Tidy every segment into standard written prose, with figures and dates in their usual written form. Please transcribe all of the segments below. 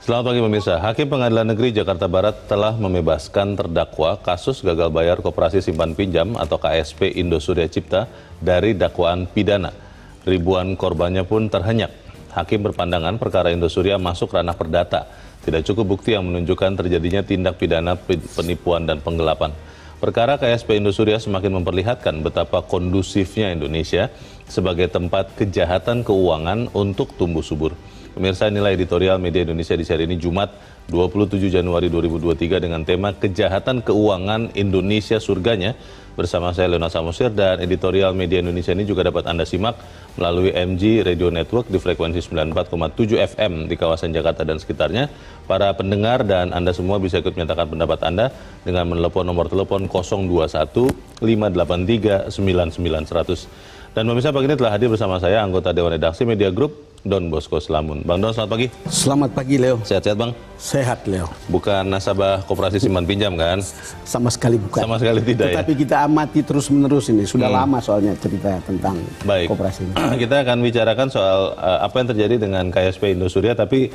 Selamat pagi pemirsa. Hakim Pengadilan Negeri Jakarta Barat telah membebaskan terdakwa kasus gagal bayar Koperasi Simpan Pinjam atau KSP Indosuria Cipta dari dakwaan pidana. Ribuan korbannya pun terhenyak. Hakim berpandangan perkara Indosuria masuk ranah perdata. Tidak cukup bukti yang menunjukkan terjadinya tindak pidana penipuan dan penggelapan. Perkara KSP Indosuria semakin memperlihatkan betapa kondusifnya Indonesia sebagai tempat kejahatan keuangan untuk tumbuh subur. Pemirsa, inilah editorial Media Indonesia di seri ini Jumat 27 Januari 2023 dengan tema Kejahatan Keuangan Indonesia Surganya bersama saya Leonard Samosir, dan editorial Media Indonesia ini juga dapat Anda simak melalui MG Radio Network di frekuensi 94,7 FM di kawasan Jakarta dan sekitarnya. Para pendengar dan Anda semua bisa ikut menyatakan pendapat Anda dengan menelepon nomor telepon 021 583 99 100. Dan pemirsa, pagi ini telah hadir bersama saya anggota Dewan Redaksi Media Group Don Bosco Slamun. Bang Don, selamat pagi. Selamat pagi, Leo. Sehat-sehat, Bang? Sehat, Leo. Bukan nasabah Koperasi Simpan Pinjam, kan? Sama sekali bukan. Sama sekali tidak. Tetapi ya? kita amati terus-menerus ini. Sudah lama soalnya cerita tentang koperasi ini. Kita akan bicarakan soal apa yang terjadi dengan KSP Indosuria, tapi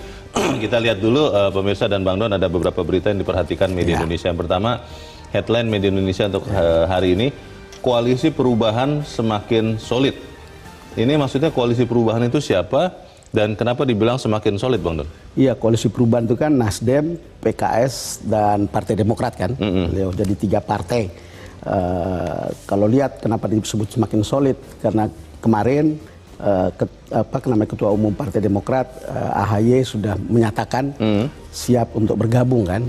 kita lihat dulu pemirsa dan Bang Don, ada beberapa berita yang diperhatikan Media Indonesia. Yang pertama, headline Media Indonesia untuk hari ini, Koalisi Perubahan Semakin Solid. Ini maksudnya koalisi perubahan itu siapa dan kenapa dibilang semakin solid, Bang Don? Iya, koalisi perubahan itu kan Nasdem, PKS, dan Partai Demokrat kan. Leo, jadi 3 partai. Kalau lihat kenapa disebut semakin solid, karena kemarin Ketua Umum Partai Demokrat AHY sudah menyatakan siap untuk bergabung kan.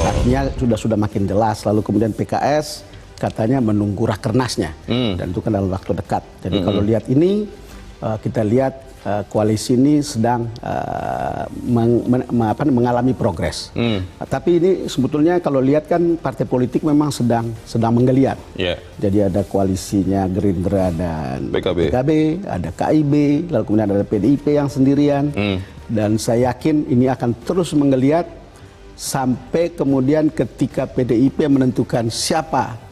Artinya sudah makin jelas. Lalu kemudian PKS katanya menunggu rakernasnya, dan itu kan dalam waktu dekat. Jadi kalau lihat ini, kita lihat koalisi ini sedang mengalami progres. Tapi ini sebetulnya kalau lihat kan partai politik memang sedang menggeliat. Jadi ada koalisinya Gerindra dan PKB, ada KIB, lalu kemudian ada PDIP yang sendirian. Dan saya yakin ini akan terus menggeliat sampai kemudian ketika PDIP menentukan siapa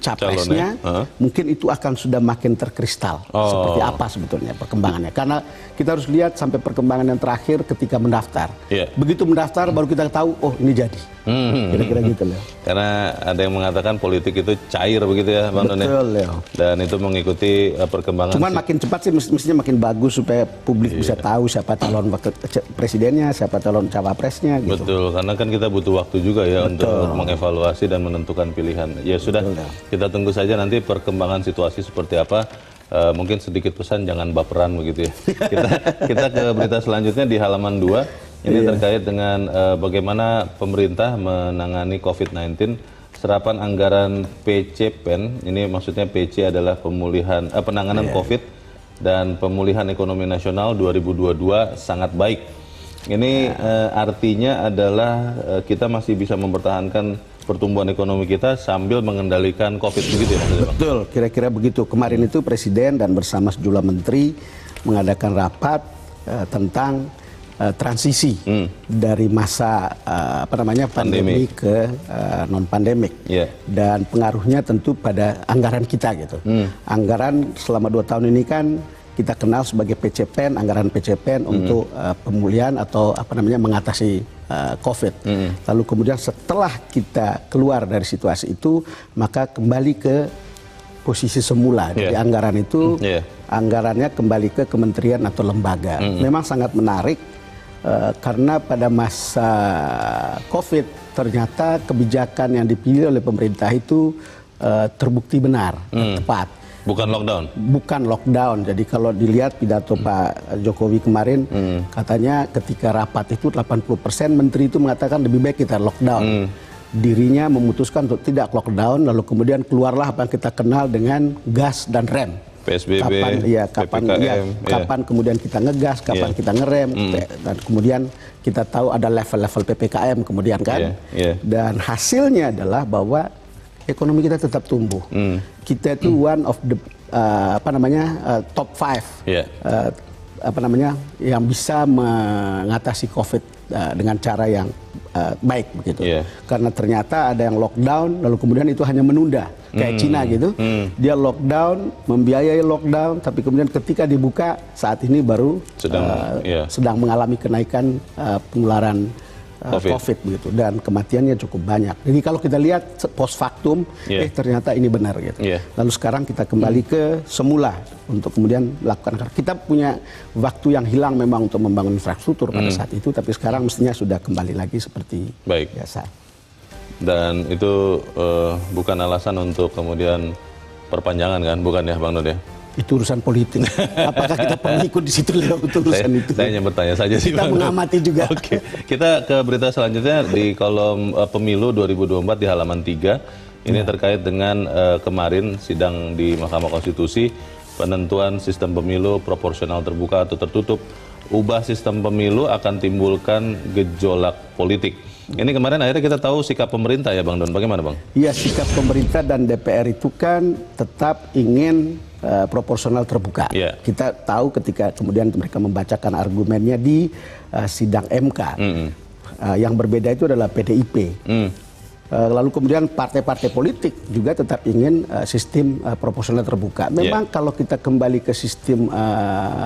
capresnya, mungkin itu akan sudah makin terkristal seperti apa sebetulnya perkembangannya. Karena kita harus lihat sampai perkembangan yang terakhir ketika mendaftar. Begitu mendaftar baru kita tahu, oh ini jadi. Kira-kira gitu, Leo. Karena ada yang mengatakan politik itu cair begitu ya, Bang Don. Betul, Leo. Dan itu mengikuti perkembangan. Cuman makin cepat sih mestinya makin bagus supaya publik bisa tahu siapa calon presidennya, siapa calon cawapresnya gitu. Betul, karena kan kita butuh waktu juga ya untuk mengevaluasi dan menentukan pilihan. Ya sudah, kita tunggu saja nanti perkembangan situasi seperti apa. Mungkin sedikit pesan jangan baperan begitu ya. Kita ke berita selanjutnya di halaman 2. Ini terkait dengan bagaimana pemerintah menangani COVID-19, serapan anggaran PCPEN. Ini maksudnya PC adalah penanganan COVID dan pemulihan ekonomi nasional 2022 sangat baik. Ini artinya adalah kita masih bisa mempertahankan pertumbuhan ekonomi kita sambil mengendalikan COVID begitu ya, maksudnya, Bang? Betul, kira-kira begitu. Kemarin itu Presiden dan bersama sejumlah menteri mengadakan rapat tentang transisi dari masa pandemi ke non pandemik, dan pengaruhnya tentu pada anggaran kita gitu. Anggaran selama 2 tahun ini kan kita kenal sebagai PCPEN, anggaran PCPEN untuk pemulihan atau mengatasi COVID. Lalu kemudian setelah kita keluar dari situasi itu, maka kembali ke posisi semula. Jadi anggaran itu anggarannya kembali ke kementerian atau lembaga. Memang sangat menarik karena pada masa COVID ternyata kebijakan yang dipilih oleh pemerintah itu terbukti benar, tepat. Bukan lockdown? Bukan lockdown. Jadi kalau dilihat pidato Pak Jokowi kemarin, katanya ketika rapat itu 80% menteri itu mengatakan lebih baik kita lockdown. Dirinya memutuskan untuk tidak lockdown, lalu kemudian keluarlah apa yang kita kenal dengan gas dan rem. PSBB, kapan kemudian kita ngegas, kapan kita ngerem, dan kemudian kita tahu ada level-level PPKM kemudian kan. Dan hasilnya adalah bahwa ekonomi kita tetap tumbuh. Kita itu one of the top 5 yang bisa mengatasi COVID dengan cara yang baik begitu. Karena ternyata ada yang lockdown lalu kemudian itu hanya menunda kayak Cina gitu. Dia lockdown, membiayai lockdown, tapi kemudian ketika dibuka saat ini baru sedang mengalami kenaikan penularan COVID begitu, dan kematiannya cukup banyak. Jadi kalau kita lihat post factum, ternyata ini benar gitu. Lalu sekarang kita kembali ke semula untuk kemudian melakukan. Kita punya waktu yang hilang memang untuk membangun infrastruktur pada saat itu, tapi sekarang mestinya sudah kembali lagi seperti biasa. Dan itu bukan alasan untuk kemudian perpanjangan kan, bukan ya Bang Don ya? Itu urusan politik. Apakah kita perlu ikut di situ lewat urusan itu? Saya hanya bertanya saja sih. Kita mengamati juga. Oke, kita ke berita selanjutnya di kolom pemilu 2024 di halaman 3. Ini terkait dengan kemarin sidang di Mahkamah Konstitusi, penentuan sistem pemilu proporsional terbuka atau tertutup. Ubah sistem pemilu akan timbulkan gejolak politik. Ini kemarin akhirnya kita tahu sikap pemerintah ya Bang Don. Bagaimana Bang? Iya, sikap pemerintah dan DPR itu kan tetap ingin proporsional terbuka. Kita tahu ketika kemudian mereka membacakan argumennya di sidang MK. Yang berbeda itu adalah PDIP. Lalu kemudian partai-partai politik juga tetap ingin sistem proporsional terbuka. Memang kalau kita kembali ke sistem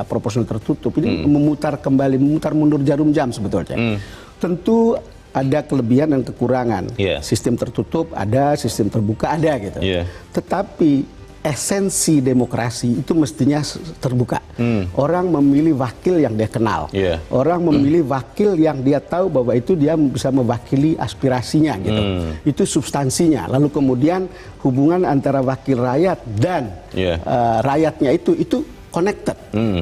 proporsional tertutup, ini memutar mundur jarum jam sebetulnya. Tentu ada kelebihan dan kekurangan. Sistem tertutup ada, sistem terbuka ada gitu. Tetapi esensi demokrasi itu mestinya terbuka. Orang memilih wakil yang dia kenal. Orang memilih wakil yang dia tahu bahwa itu dia bisa mewakili aspirasinya gitu. Itu substansinya. Lalu kemudian hubungan antara wakil rakyat dan rakyatnya itu connected.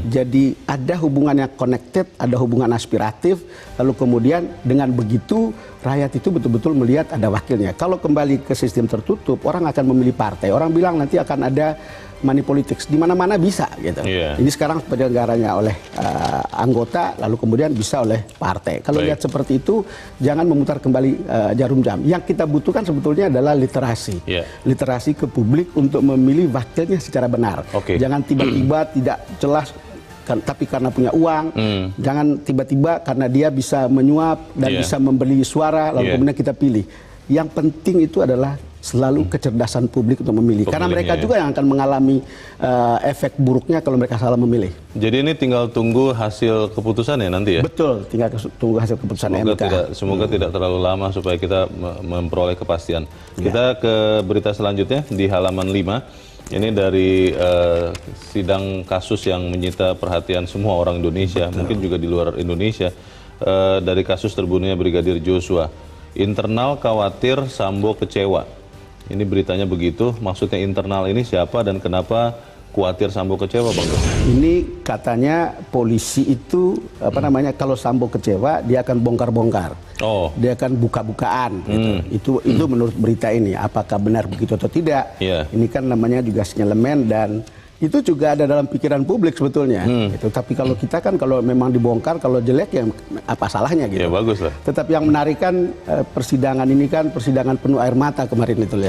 Jadi ada hubungan yang connected, ada hubungan aspiratif, lalu kemudian dengan begitu rakyat itu betul-betul melihat ada wakilnya. Kalau kembali ke sistem tertutup, orang akan memilih partai. Orang bilang nanti akan ada money politics, di mana-mana bisa gitu. Ini sekarang penyelenggaranya oleh anggota, lalu kemudian bisa oleh partai. Kalau lihat seperti itu, jangan memutar kembali jarum jam. Yang kita butuhkan sebetulnya adalah literasi. Literasi ke publik untuk memilih wakilnya secara benar. Jangan tiba-tiba tidak jelas, tapi karena punya uang. Jangan tiba-tiba karena dia bisa menyuap dan bisa membeli suara, lalu kemudian kita pilih. Yang penting itu adalah selalu kecerdasan publik untuk memilih. Karena mereka juga yang akan mengalami efek buruknya kalau mereka salah memilih. Jadi ini tinggal tunggu hasil keputusan ya nanti ya? Betul, tinggal tunggu hasil keputusan MK. Semoga tidak terlalu lama supaya kita memperoleh kepastian. Kita ke berita selanjutnya di halaman 5. Ini dari sidang kasus yang menyita perhatian semua orang Indonesia, mungkin juga di luar Indonesia, dari kasus terbunuhnya Brigadir Joshua. Internal khawatir, Sambo kecewa. Ini beritanya begitu. Maksudnya internal ini siapa dan kenapa khawatir Sambo kecewa, Bang? Ini katanya polisi itu kalau Sambo kecewa dia akan bongkar-bongkar. Dia akan buka-bukaan gitu. Itu menurut berita ini. Apakah benar begitu atau tidak? Ini kan namanya juga sinyalemen dan itu juga ada dalam pikiran publik sebetulnya. Gitu. Tapi kalau kita kan kalau memang dibongkar, kalau jelek ya apa salahnya gitu. Ya bagus lah. Tetapi yang menarik kan persidangan ini kan persidangan penuh air mata kemarin itu.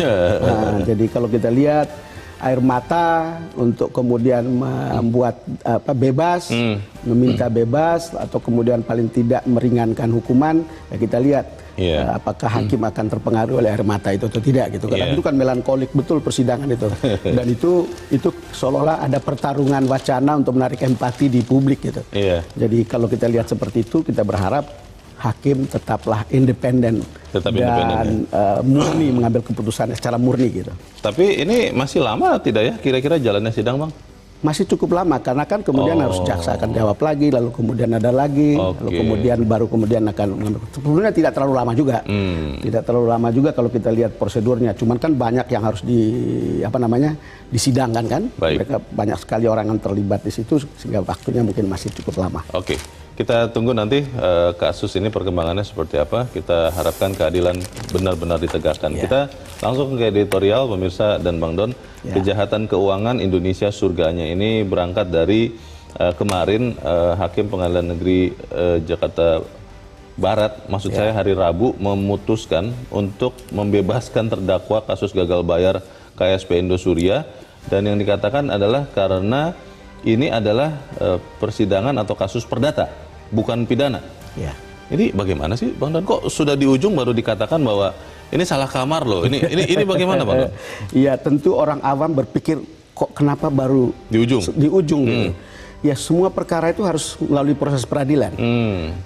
Jadi kalau kita lihat air mata untuk kemudian membuat bebas, meminta bebas atau kemudian paling tidak meringankan hukuman, ya kita lihat apakah hakim akan terpengaruh oleh air mata itu atau tidak gitu. Karena itu kan melankolik betul persidangan itu. Dan itu seolah-olah ada pertarungan wacana untuk menarik empati di publik gitu. Jadi kalau kita lihat seperti itu, kita berharap hakim tetaplah independen dan murni mengambil keputusan secara murni gitu. Tapi ini masih lama tidak ya kira-kira jalannya sidang, Bang? Masih cukup lama karena kan kemudian harus jaksa akan jawab lagi, lalu kemudian ada lagi, lalu kemudian baru kemudian akan sebenarnya tidak terlalu lama juga. Tidak terlalu lama juga kalau kita lihat prosedurnya. Cuman kan banyak yang harus disidangkan kan. Mereka banyak sekali orang yang terlibat di situ sehingga waktunya mungkin masih cukup lama. Kita tunggu nanti kasus ini perkembangannya seperti apa. Kita harapkan keadilan benar-benar ditegakkan. Kita langsung ke editorial pemirsa dan Bang Don. Kejahatan keuangan Indonesia surganya ini berangkat dari kemarin Hakim Pengadilan Negeri Jakarta Barat, maksud saya hari Rabu, memutuskan untuk membebaskan terdakwa kasus gagal bayar KSP Indosuria. Dan yang dikatakan adalah karena ini adalah persidangan atau kasus perdata, bukan pidana. Ini bagaimana sih Bang Don? Kok sudah di ujung baru dikatakan bahwa ini salah kamar loh. Ini bagaimana Bang Don? Iya, tentu orang awam berpikir kok kenapa baru Di ujung? Di ujung gitu. Ya semua perkara itu harus melalui proses peradilan.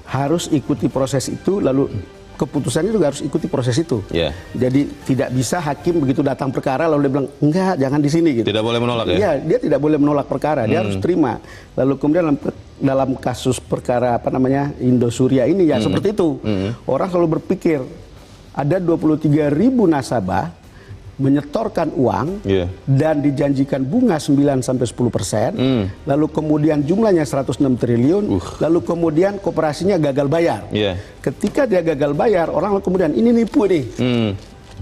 Harus ikuti proses itu, lalu keputusannya juga harus ikuti proses itu. Yeah. Jadi tidak bisa hakim begitu datang perkara lalu dia bilang enggak, jangan di sini gitu. Tidak boleh menolak ya? Iya, dia tidak boleh menolak perkara, dia harus terima. Lalu kemudian dalam kasus perkara Indosuria ini ya seperti itu. Orang selalu berpikir ada 23.000 nasabah menyetorkan uang dan dijanjikan bunga 9-10%, lalu kemudian jumlahnya 106 triliun, lalu kemudian koperasinya gagal bayar. Ketika dia gagal bayar, orang kemudian ini nipu nih.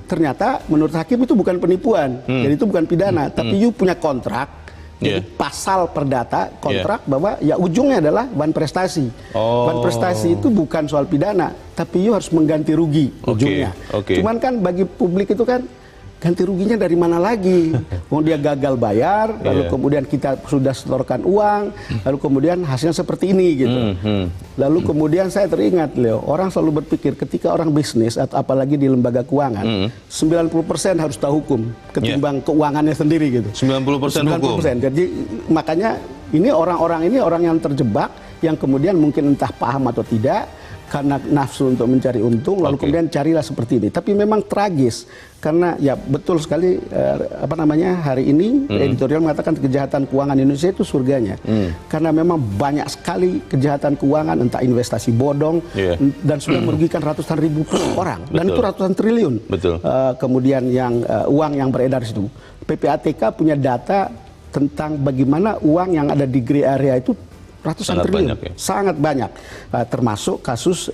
Ternyata menurut hakim itu bukan penipuan, jadi itu bukan pidana, tapi you punya kontrak. Jadi pasal perdata kontrak bahwa ya ujungnya adalah ban prestasi. Ban prestasi itu bukan soal pidana, tapi you harus mengganti rugi ujungnya. Cuman kan bagi publik itu kan ganti ruginya dari mana lagi? Mau dia gagal bayar, lalu kemudian kita sudah setorkan uang, lalu kemudian hasilnya seperti ini gitu. Lalu kemudian saya teringat, Leo, orang selalu berpikir ketika orang bisnis atau apalagi di lembaga keuangan, 90% harus tahu hukum ketimbang keuangannya sendiri gitu. 90% hukum. Jadi makanya ini orang yang terjebak, yang kemudian mungkin entah paham atau tidak, karena nafsu untuk mencari untung, lalu kemudian carilah seperti ini. Tapi memang tragis karena ya betul sekali hari ini editorial mengatakan kejahatan keuangan Indonesia itu surganya. Karena memang banyak sekali kejahatan keuangan, entah investasi bodong dan sudah merugikan ratusan ribu orang dan itu ratusan triliun. Kemudian yang uang yang beredar di situ. PPATK punya data tentang bagaimana uang yang ada di gray area itu ratusan triliun, sangat banyak, termasuk kasus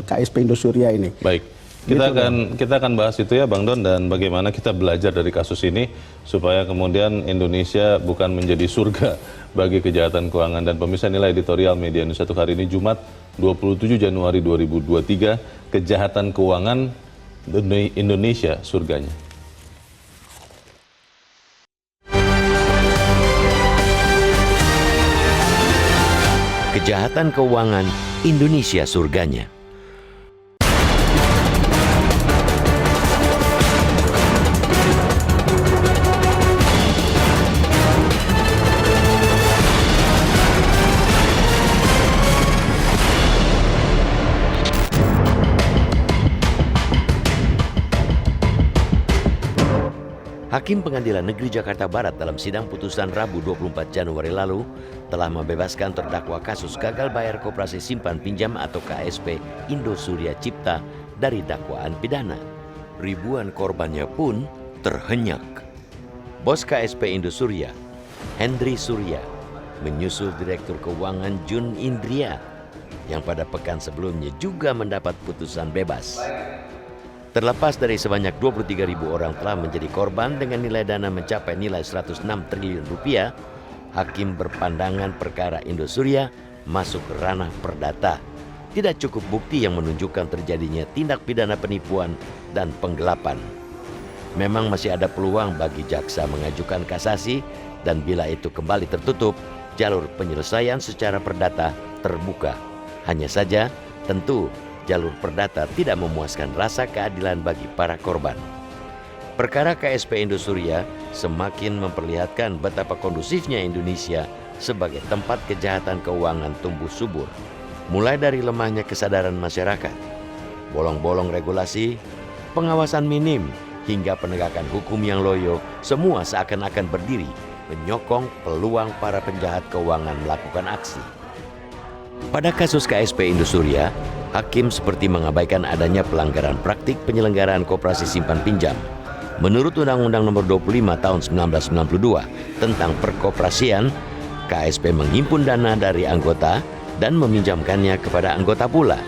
KSP Indosuria ini. Baik, kita akan bahas itu ya Bang Don, dan bagaimana kita belajar dari kasus ini supaya kemudian Indonesia bukan menjadi surga bagi kejahatan keuangan. Dan pemirsa, nilai editorial Media News 1 hari ini Jumat 27 Januari 2023, kejahatan keuangan Indonesia surganya. Kejahatan keuangan Indonesia surganya. Hakim Pengadilan Negeri Jakarta Barat dalam sidang putusan Rabu 24 Januari lalu telah membebaskan terdakwa kasus gagal bayar Koperasi Simpan Pinjam atau KSP Indosuria Cipta dari dakwaan pidana. Ribuan korbannya pun terhenyak. Bos KSP Indosuria, Hendry Surya, menyusul Direktur Keuangan Jun Indria yang pada pekan sebelumnya juga mendapat putusan bebas. Terlepas dari sebanyak 23.000 orang telah menjadi korban dengan nilai dana mencapai nilai 106 triliun rupiah, hakim berpandangan perkara Indosuria masuk ranah perdata. Tidak cukup bukti yang menunjukkan terjadinya tindak pidana penipuan dan penggelapan. Memang masih ada peluang bagi jaksa mengajukan kasasi, dan bila itu kembali tertutup, jalur penyelesaian secara perdata terbuka. Hanya saja, tentu jalur perdata tidak memuaskan rasa keadilan bagi para korban. Perkara KSP Indosuria semakin memperlihatkan betapa kondusifnya Indonesia sebagai tempat kejahatan keuangan tumbuh subur. Mulai dari lemahnya kesadaran masyarakat, bolong-bolong regulasi, pengawasan minim, hingga penegakan hukum yang loyo, semua seakan-akan berdiri menyokong peluang para penjahat keuangan melakukan aksi. Pada kasus KSP Indosuria, hakim seperti mengabaikan adanya pelanggaran praktik penyelenggaraan koperasi simpan pinjam. Menurut Undang-Undang Nomor 25 Tahun 1992 tentang perkoperasian, KSP menghimpun dana dari anggota dan meminjamkannya kepada anggota pula.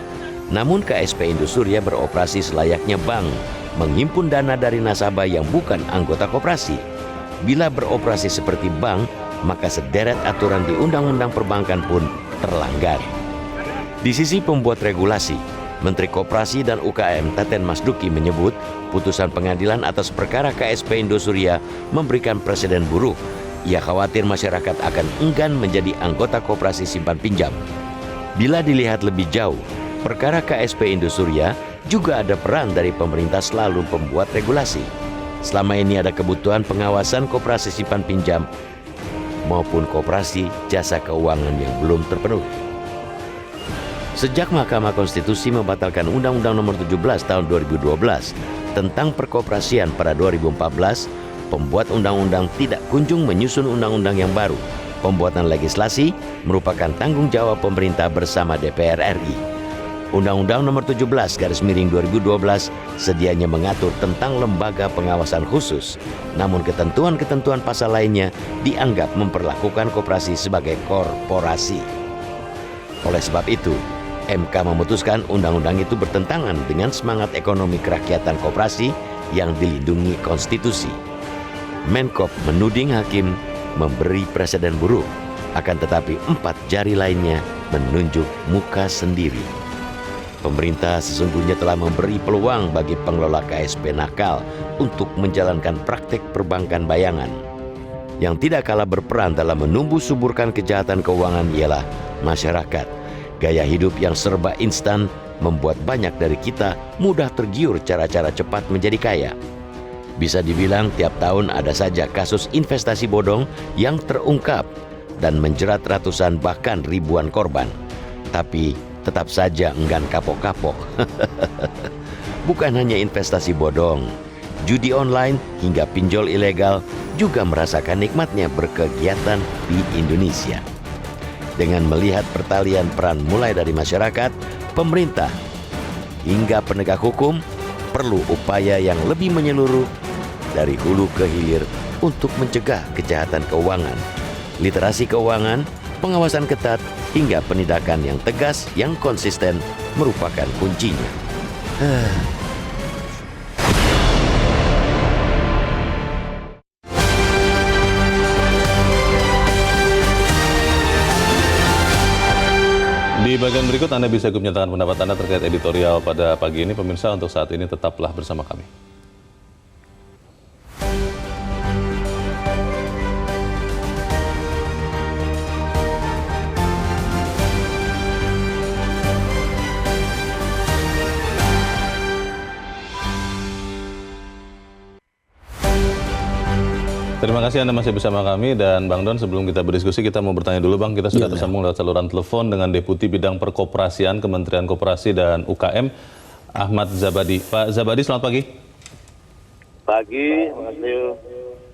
Namun KSP Indosuria beroperasi selayaknya bank, menghimpun dana dari nasabah yang bukan anggota koperasi. Bila beroperasi seperti bank, maka sederet aturan di Undang-Undang Perbankan pun terlanggar. Di sisi pembuat regulasi, Menteri Koperasi dan UKM Teten Masduki menyebut putusan pengadilan atas perkara KSP Indosuria memberikan presiden buruk. Ia khawatir masyarakat akan enggan menjadi anggota koperasi simpan pinjam. Bila dilihat lebih jauh, perkara KSP Indosuria juga ada peran dari pemerintah selalu membuat regulasi. Selama ini ada kebutuhan pengawasan koperasi simpan pinjam maupun koperasi jasa keuangan yang belum terpenuhi. Sejak Mahkamah Konstitusi membatalkan Undang-Undang Nomor 17 Tahun 2012 tentang perkoperasian pada 2014, pembuat undang-undang tidak kunjung menyusun undang-undang yang baru. Pembuatan legislasi merupakan tanggung jawab pemerintah bersama DPR RI. Undang-Undang Nomor 17/2012 sedianya mengatur tentang lembaga pengawasan khusus, namun ketentuan-ketentuan pasal lainnya dianggap memperlakukan koperasi sebagai korporasi. Oleh sebab itu, MK memutuskan undang-undang itu bertentangan dengan semangat ekonomi kerakyatan koperasi yang dilindungi konstitusi. Menkop menuding hakim memberi presiden buruk, akan tetapi 4 jari lainnya menunjuk muka sendiri. Pemerintah sesungguhnya telah memberi peluang bagi pengelola KSP nakal untuk menjalankan praktek perbankan bayangan. Yang tidak kalah berperan dalam menumbuh suburkan kejahatan keuangan ialah masyarakat. Gaya hidup yang serba instan membuat banyak dari kita mudah tergiur cara-cara cepat menjadi kaya. Bisa dibilang tiap tahun ada saja kasus investasi bodong yang terungkap dan menjerat ratusan bahkan ribuan korban. Tapi tetap saja enggan kapok-kapok. Bukan hanya investasi bodong, judi online hingga pinjol ilegal juga merasakan nikmatnya berkegiatan di Indonesia. Dengan melihat pertalian peran mulai dari masyarakat, pemerintah, hingga penegak hukum, perlu upaya yang lebih menyeluruh dari hulu ke hilir untuk mencegah kejahatan keuangan, literasi keuangan, pengawasan ketat, hingga penindakan yang tegas yang konsisten merupakan kuncinya. Di bagian berikut Anda bisa ikut menyatakan pendapat Anda terkait editorial pada pagi ini. Pemirsa, untuk saat ini tetaplah bersama kami. Terima kasih Anda masih bersama kami, dan Bang Don, sebelum kita berdiskusi kita mau bertanya dulu Bang, kita sudah tersambung lewat saluran telepon dengan Deputi Bidang Perkoperasian Kementerian Koperasi dan UKM, Ahmad Zabadi. Pak Zabadi, selamat pagi. Pagi, Mas Leo.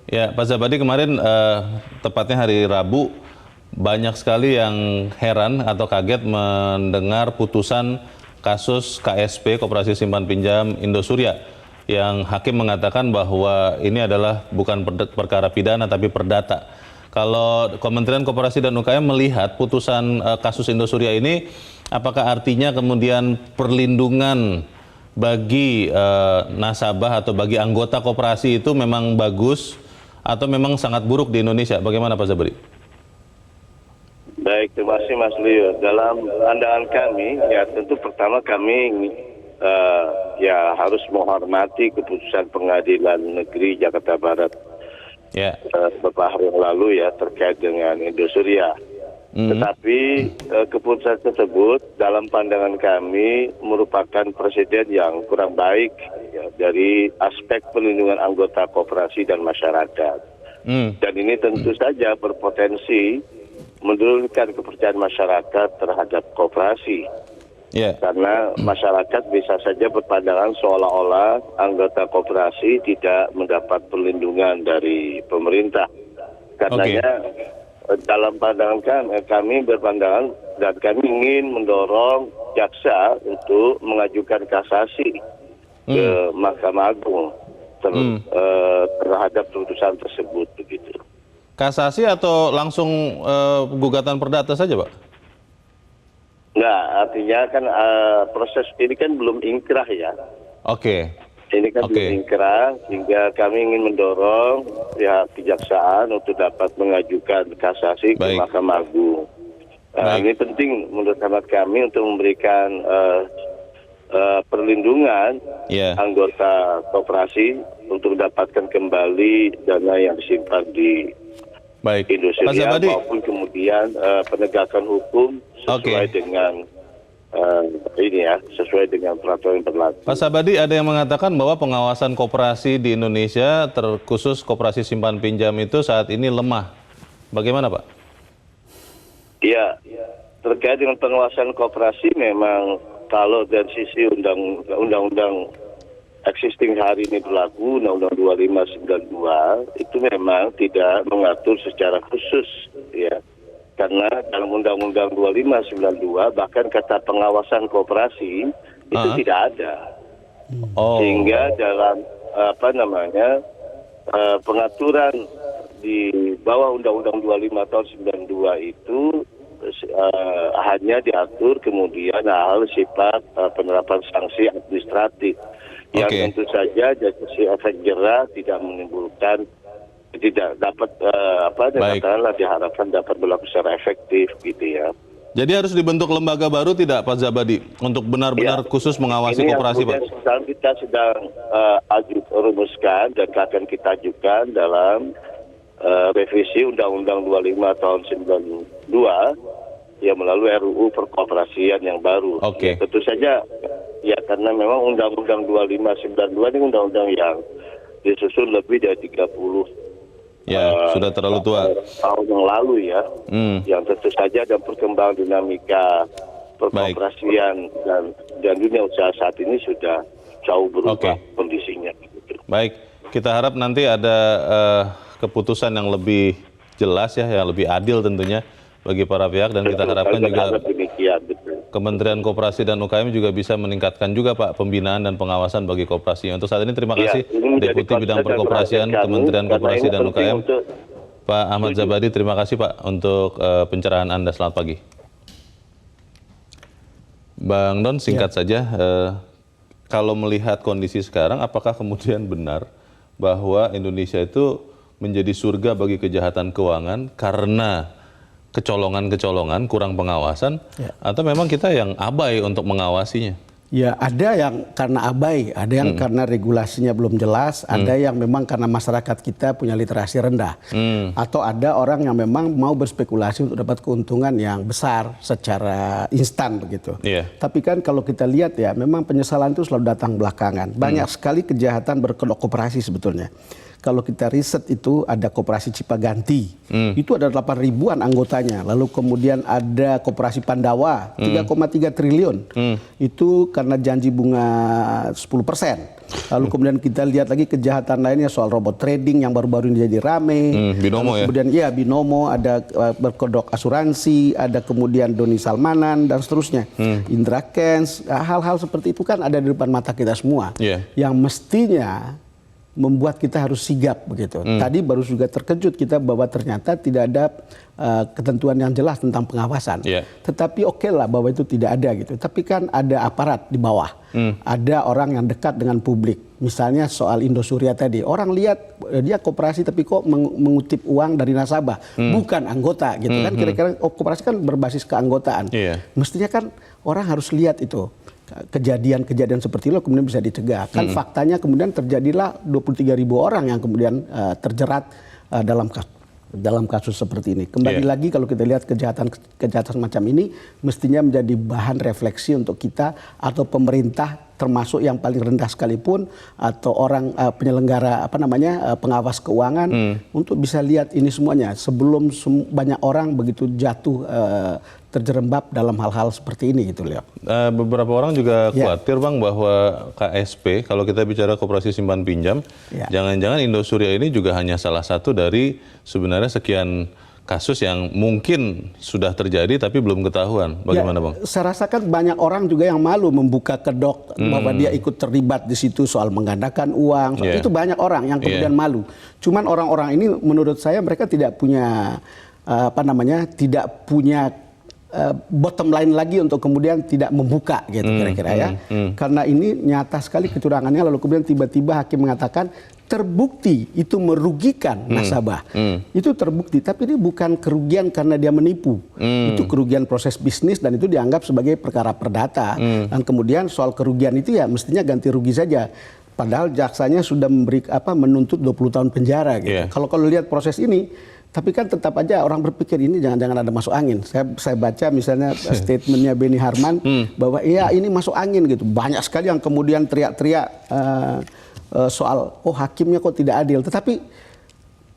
Ya, Pak Zabadi, kemarin tepatnya hari Rabu, banyak sekali yang heran atau kaget mendengar putusan kasus KSP, Koperasi Simpan Pinjam Indosuria, yang hakim mengatakan bahwa ini adalah bukan perkara pidana tapi perdata. Kalau Kementerian Koperasi dan UKM melihat putusan kasus Indosuria ini, apakah artinya kemudian perlindungan bagi nasabah atau bagi anggota koperasi itu memang bagus atau memang sangat buruk di Indonesia? Bagaimana Pak Zabari? Baik, terima kasih Mas Leo. Dalam pandangan kami, ya tentu pertama kami ya harus menghormati keputusan Pengadilan Negeri Jakarta Barat beberapa hari yang lalu ya terkait dengan Indosuria. Tetapi keputusan tersebut dalam pandangan kami merupakan presiden yang kurang baik ya, dari aspek perlindungan anggota koperasi dan masyarakat. Dan ini tentu saja berpotensi menurunkan kepercayaan masyarakat terhadap koperasi. Karena masyarakat bisa saja berpandangan seolah-olah anggota koperasi tidak mendapat perlindungan dari pemerintah. Karenanya dalam pandangan kami berpandangan dan kami ingin mendorong jaksa untuk mengajukan kasasi ke Mahkamah Agung terhadap putusan tersebut begitu. Kasasi atau langsung gugatan perdata saja, Pak? Nah, artinya kan proses ini kan belum inkrah ya. Ini kan belum inkrah, sehingga kami ingin mendorong pihak kejaksaan untuk dapat mengajukan kasasi ke Mahkamah Agung. Ini penting menurut hemat kami untuk memberikan perlindungan anggota koperasi untuk mendapatkan kembali dana yang disimpan di Baik, Pak Indosuria Zabadi. maupun kemudian penegakan hukum sesuai dengan sesuai dengan peraturan yang berlaku. Pak Sabadi, ada yang mengatakan bahwa pengawasan koperasi di Indonesia, terkhusus koperasi simpan pinjam itu saat ini lemah. Bagaimana, Pak? Ya, terkait dengan pengawasan koperasi memang kalau dari sisi undang-undang existing hari ini berlaku, Undang-Undang 2592 itu memang tidak mengatur secara khusus, ya. Karena dalam Undang-Undang 2592 bahkan kata pengawasan koperasi itu tidak ada. Sehingga dalam pengaturan di bawah Undang-Undang 25 tahun 92 itu hanya diatur kemudian hal sifat penerapan sanksi administratif yang tentu saja dari sisi efek jera tidak menimbulkan, tidak dapat katakanlah diharapkan dapat berlaku secara efektif gitu ya. Jadi harus dibentuk lembaga baru tidak Pak Zabadi untuk benar-benar khusus mengawasi koperasi, Pak? Sekarang kita sedang rumuskan dan akan kita ajukan dalam revisi Undang-Undang 25 tahun 92 ya melalui RUU perkoperasian yang baru. Ya, tentu saja ya karena memang Undang-Undang 2592 ini undang-undang yang disusun lebih dari 30 sudah terlalu tua tahun yang lalu ya, yang tentu saja ada perkembangan dinamika perkoperasian dan dunia usaha saat ini sudah jauh berubah kondisinya. Baik, kita harap nanti ada keputusan yang lebih jelas ya, yang lebih adil tentunya bagi para pihak, dan kita harapkan juga Kementerian Koperasi dan UKM juga bisa meningkatkan juga Pak pembinaan dan pengawasan bagi koperasi. Untuk saat ini terima kasih Deputi Bidang Perkoperasian Kementerian Koperasi dan UKM Pak Ahmad Zabadi. Terima kasih Pak untuk pencerahan Anda. Selamat pagi. Bang Don, singkat saja, kalau melihat kondisi sekarang, apakah kemudian benar bahwa Indonesia itu menjadi surga bagi kejahatan keuangan karena kecolongan-kecolongan, kurang pengawasan, atau memang kita yang abai untuk mengawasinya? Ya, ada yang karena abai, ada yang karena regulasinya belum jelas, ada yang memang karena masyarakat kita punya literasi rendah, atau ada orang yang memang mau berspekulasi untuk dapat keuntungan yang besar secara instan begitu. Tapi kan kalau kita lihat ya, memang penyesalan itu selalu datang belakangan. Banyak sekali kejahatan berkedok koperasi sebetulnya. Kalau kita riset itu ada koperasi Cipaganti, itu ada 8 ribuan anggotanya. Lalu kemudian ada koperasi Pandawa, 3,3 triliun. Itu karena janji bunga 10%. Lalu kemudian kita lihat lagi kejahatan lainnya soal robot trading yang baru-baru ini jadi rame. Binomo ya? Kemudian Binomo, ada berkedok asuransi, ada kemudian Doni Salmanan, dan seterusnya. Indra Kents, hal-hal seperti itu kan ada di depan mata kita semua. Yang mestinya membuat kita harus sigap begitu. Tadi baru juga terkejut kita bahwa ternyata tidak ada ketentuan yang jelas tentang pengawasan. Tetapi oke lah bahwa itu tidak ada gitu. Tapi kan ada aparat di bawah. Ada orang yang dekat dengan publik. Misalnya soal Indosuria tadi. Orang lihat dia koperasi tapi kok mengutip uang dari nasabah. Bukan anggota gitu kan. Kira-kira koperasi kan berbasis keanggotaan. Mestinya kan orang harus lihat itu. Kejadian-kejadian seperti itu kemudian bisa dicegah. Kan faktanya kemudian terjadilah 23.000 orang yang kemudian terjerat dalam kasus seperti ini. Kembali lagi kalau kita lihat kejahatan semacam ini mestinya menjadi bahan refleksi untuk kita atau pemerintah, termasuk yang paling rendah sekalipun, atau orang penyelenggara pengawas keuangan, untuk bisa lihat ini semuanya sebelum banyak orang begitu jatuh terjerembab dalam hal-hal seperti ini gitu Leo. Beberapa orang juga khawatir Bang bahwa KSP, kalau kita bicara koperasi simpan pinjam, jangan-jangan Indosuria ini juga hanya salah satu dari sebenarnya sekian kasus yang mungkin sudah terjadi tapi belum ketahuan. Bagaimana Bang? Saya rasakan banyak orang juga yang malu membuka kedok bahwa dia ikut terlibat di situ soal menggandakan uang. Itu banyak orang yang kemudian malu. Cuman orang-orang ini menurut saya mereka tidak punya tidak punya bottom line lagi untuk kemudian tidak membuka gitu kira-kira ya. Karena ini nyata sekali kecurangannya, lalu kemudian tiba-tiba hakim mengatakan terbukti itu merugikan nasabah. Itu terbukti, tapi ini bukan kerugian karena dia menipu. Itu kerugian proses bisnis dan itu dianggap sebagai perkara perdata. Dan kemudian soal kerugian itu ya mestinya ganti rugi saja. Padahal jaksanya sudah menuntut 20 tahun penjara gitu. Kalau lihat proses ini Tapi kan tetap aja orang berpikir ini jangan-jangan ada masuk angin. Saya baca misalnya statementnya Beni Harman bahwa iya ini masuk angin gitu. Banyak sekali yang kemudian teriak-teriak soal hakimnya kok tidak adil. Tetapi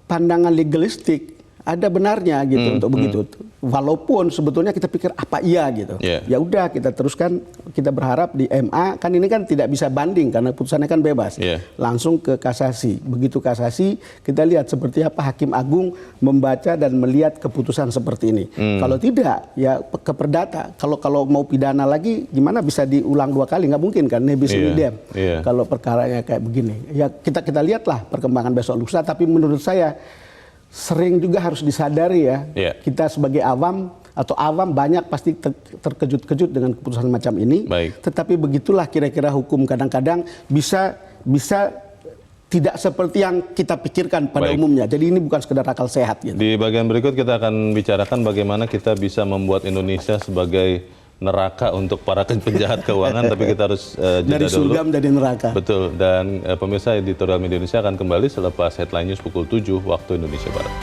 pandangan legalistik ada benarnya gitu untuk begitu. Walaupun sebetulnya kita pikir apa iya gitu. Ya udah kita teruskan, kita berharap di MA kan ini kan tidak bisa banding karena putusannya kan bebas. Langsung ke kasasi. Begitu kasasi kita lihat seperti apa Hakim Agung membaca dan melihat keputusan seperti ini. Kalau tidak ya ke perdata. Kalau mau pidana lagi gimana bisa diulang 2 kali? Nggak mungkin kan nebis in idem. Kalau perkaranya kayak begini. Ya kita lihatlah perkembangan besok lusa, tapi menurut saya sering juga harus disadari ya, kita sebagai awam atau awam banyak pasti terkejut-kejut dengan keputusan macam ini. Tetapi begitulah kira-kira hukum kadang-kadang bisa tidak seperti yang kita pikirkan pada umumnya. Jadi ini bukan sekedar akal sehat. Gitu. Di bagian berikut kita akan bicarakan bagaimana kita bisa membuat Indonesia sebagai neraka untuk para penjahat keuangan, tapi kita harus jeda dari surga dulu. menjadi neraka. Betul, dan pemirsa editorial Media Indonesia akan kembali selepas headline news pukul 7 waktu Indonesia Barat.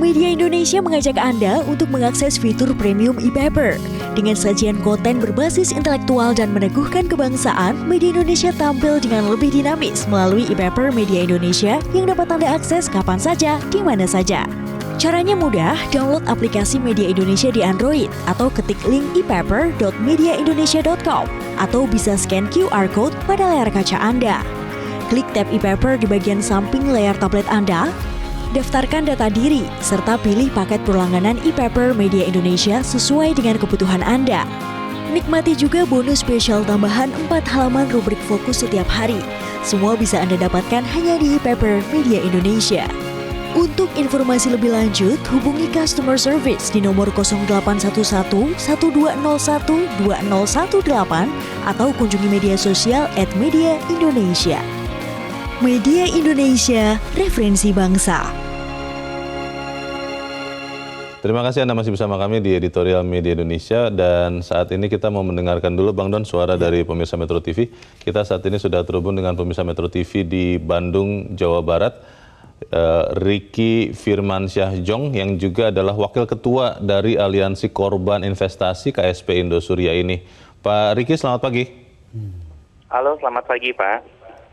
Media Indonesia mengajak Anda untuk mengakses fitur premium e-paper. Dengan sajian konten berbasis intelektual dan meneguhkan kebangsaan, Media Indonesia tampil dengan lebih dinamis melalui e-paper Media Indonesia yang dapat Anda akses kapan saja, di mana saja. Caranya mudah, download aplikasi Media Indonesia di Android atau ketik link e-paper.mediaindonesia.com atau bisa scan QR code pada layar kaca Anda. Klik tab e-paper di bagian samping layar tablet Anda, daftarkan data diri, serta pilih paket berlangganan e-paper Media Indonesia sesuai dengan kebutuhan Anda. Nikmati juga bonus spesial tambahan 4 halaman rubrik fokus setiap hari. Semua bisa Anda dapatkan hanya di e-paper Media Indonesia. Untuk informasi lebih lanjut, hubungi customer service di nomor 0811 1201 2018 atau kunjungi media sosial @Media Indonesia. Media Indonesia, referensi bangsa. Terima kasih Anda masih bersama kami di editorial Media Indonesia, dan saat ini kita mau mendengarkan dulu Bang Don suara dari pemirsa Metro TV. Kita saat ini sudah terhubung dengan pemirsa Metro TV di Bandung, Jawa Barat, Ricky Firmansyah Jong yang juga adalah Wakil Ketua dari Aliansi Korban Investasi KSP Indosuria ini. Pak Ricky, selamat pagi. Halo, selamat pagi Pak.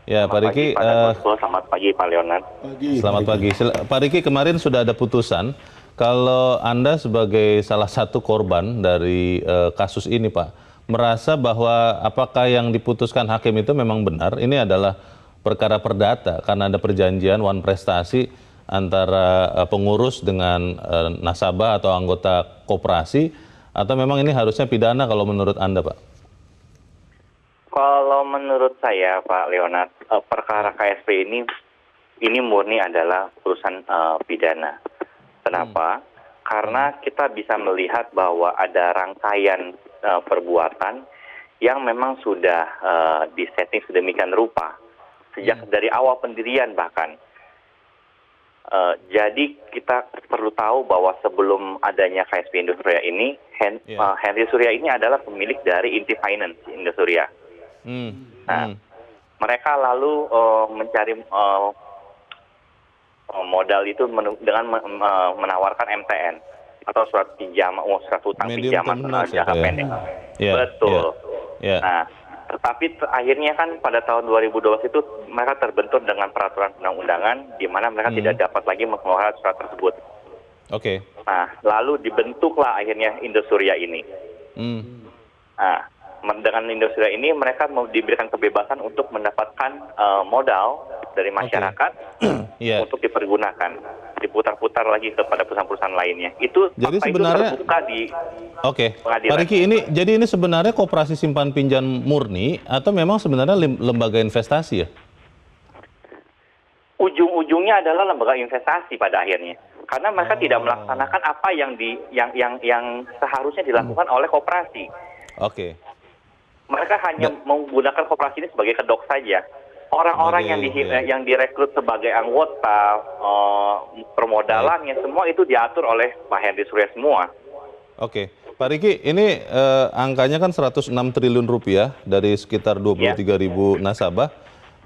Ya, Pak Ricky. Selamat pagi Pak Leonard. Selamat pagi. Pak Ricky, kemarin sudah ada putusan. Kalau Anda sebagai salah satu korban dari kasus ini, Pak, merasa bahwa apakah yang diputuskan hakim itu memang benar? Ini adalah perkara perdata karena ada perjanjian wan prestasi antara pengurus dengan nasabah atau anggota koperasi, atau memang ini harusnya pidana kalau menurut Anda, Pak? Kalau menurut saya Pak Leonard, perkara KSP ini murni adalah urusan pidana. Kenapa? Karena kita bisa melihat bahwa ada rangkaian perbuatan yang memang sudah disetting sedemikian rupa sejak dari awal pendirian bahkan. Jadi kita perlu tahu bahwa sebelum adanya KSP Indosuria ini, Henry Surya ini adalah pemilik dari Inti Finance Indosuria. Mereka lalu mencari modal itu dengan menawarkan MTN atau surat pinjaman, surat hutang pinjaman jangka pendek. Betul. Nah, tetapi akhirnya kan pada tahun 2012 itu mereka terbentur dengan peraturan undang-undangan di mana mereka tidak dapat lagi mengeluarkan surat tersebut. Nah, lalu dibentuklah akhirnya Indosuria ini. Nah, dengan Indosuria ini mereka mau diberikan kebebasan untuk mendapatkan modal dari masyarakat untuk dipergunakan, diputar-putar lagi kepada perusahaan-perusahaan lainnya. Itu jadi sebenarnya terbuka di pengadilan. Pak Riki, ini sebenarnya koperasi simpan pinjam murni atau memang sebenarnya lembaga investasi ya? Ujung-ujungnya adalah lembaga investasi pada akhirnya, karena mereka tidak melaksanakan apa yang seharusnya dilakukan oleh koperasi. Mereka hanya menggunakan koperasi ini sebagai kedok saja. orang-orang yang direkrut sebagai anggota, permodalannya semua itu diatur oleh Pak Henry Surya semua. Oke, Pak Riki, ini angkanya kan 106 triliun rupiah dari sekitar 23.000 nasabah.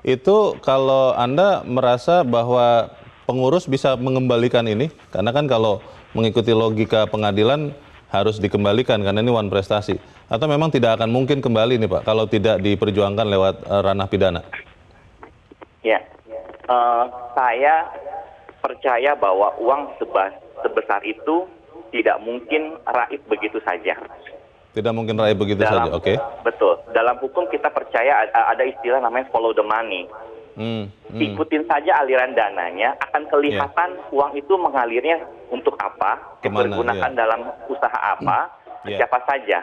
Itu kalau Anda merasa bahwa pengurus bisa mengembalikan ini, karena kan kalau mengikuti logika pengadilan harus dikembalikan karena ini one prestasi. Atau memang tidak akan mungkin kembali nih Pak kalau tidak diperjuangkan lewat ranah pidana? Ya, saya percaya bahwa uang sebesar itu tidak mungkin raib begitu saja. Tidak mungkin raib begitu saja, oke. Betul. Dalam hukum kita percaya ada istilah namanya follow the money. Ikutin saja aliran dananya, akan kelihatan uang itu mengalirnya untuk apa, dipergunakan dalam usaha apa, siapa saja.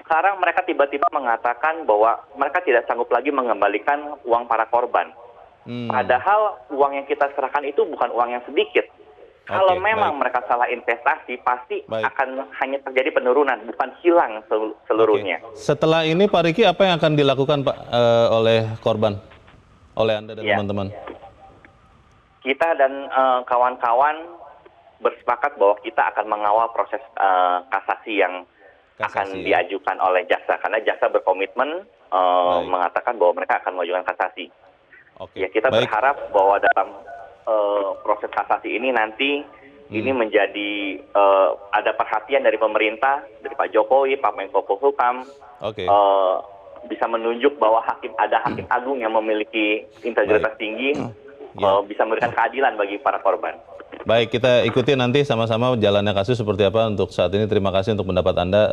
Sekarang mereka tiba-tiba mengatakan bahwa mereka tidak sanggup lagi mengembalikan uang para korban. Padahal uang yang kita serahkan itu bukan uang yang sedikit. Kalau memang mereka salah investasi, pasti akan hanya terjadi penurunan, bukan hilang seluruhnya. Setelah ini Pak Riki, apa yang akan dilakukan Pak oleh korban? Oleh Anda dan teman-teman? Kita dan kawan-kawan bersepakat bahwa kita akan mengawal proses kasasi yang akan diajukan oleh jaksa, karena jaksa berkomitmen mengatakan bahwa mereka akan mengajukan kasasi. Ya, kita berharap bahwa dalam proses kasasi ini nanti ini menjadi ada perhatian dari pemerintah, dari Pak Jokowi, Pak Menko Polhukam, bisa menunjuk bahwa ada hakim agung yang memiliki integritas tinggi, bisa memberikan keadilan bagi para korban. Baik, kita ikuti nanti sama-sama jalannya kasus seperti apa. Untuk saat ini terima kasih untuk pendapat Anda,